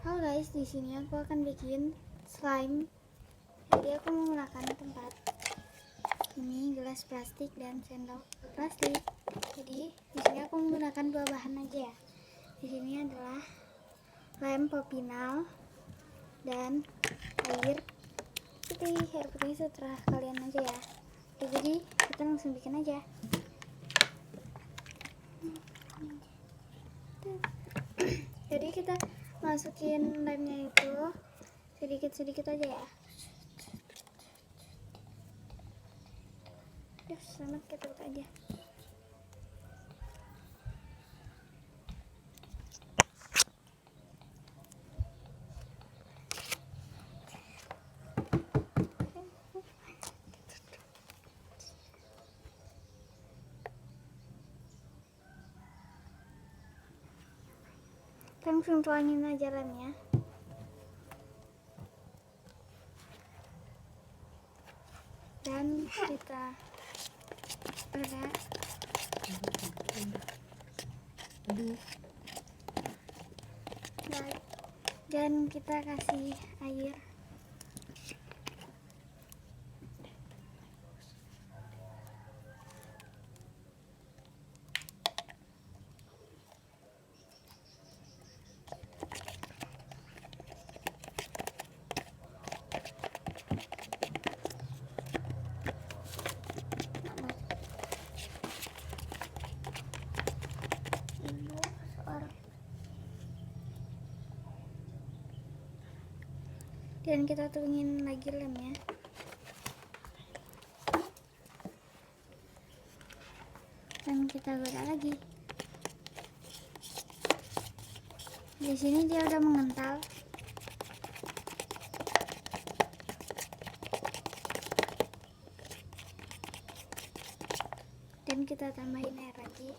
Halo guys, di sini aku akan bikin slime. Jadi aku menggunakan tempat ini, gelas plastik dan sendok plastik. Jadi di sini aku menggunakan dua bahan aja ya. Di sini adalah lem popinal dan air putih. Air putih setelah kalian aja ya. Oke, jadi kita langsung bikin aja. Jadi kita masukin lemnya itu sedikit-sedikit aja ya. Selamat kita buka aja. Langsung tuangin aja lemnya. Dan kita dan kita kasih air. Dan kita tuangin lagi lemnya. Dan kita goda lagi. Di sini dia udah mengental. Dan kita tambahin air lagi.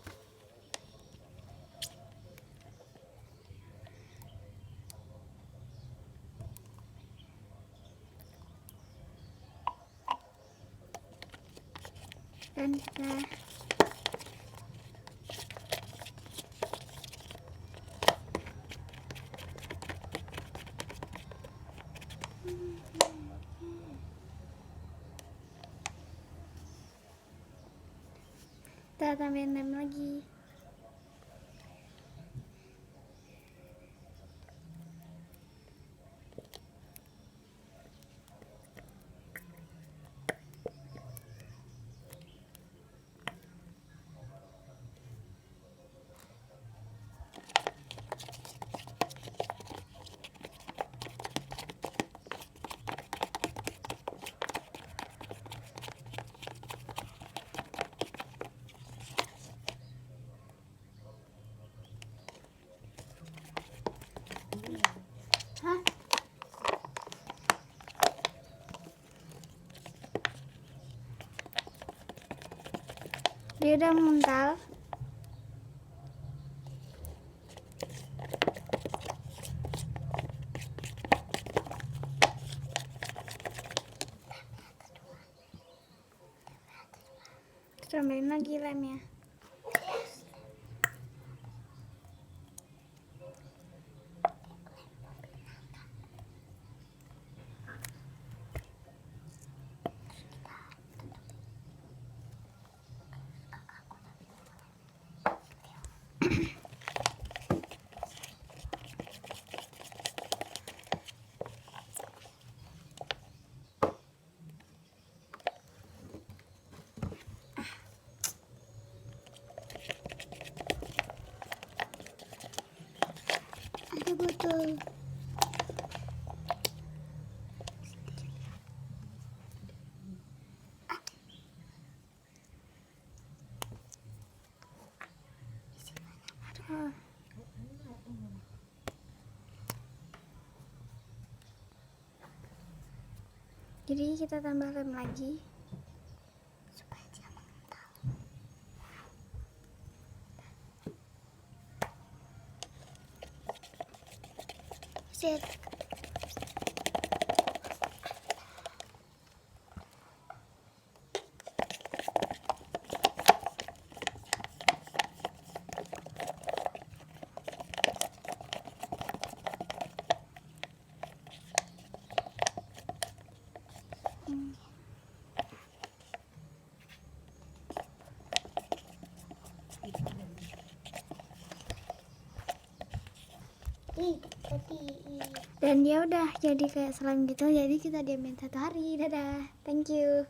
Dan kita tambahin lem lagi. Dia udah mengental. Tambahin lagi lemnya. Ada botol. Aduh. Jadi kita tambah lem lagi supaya dia mengental. Set. ini. Dan dia udah jadi kayak slime gitu, jadi kita diamin 1 hari. Dadah, thank you.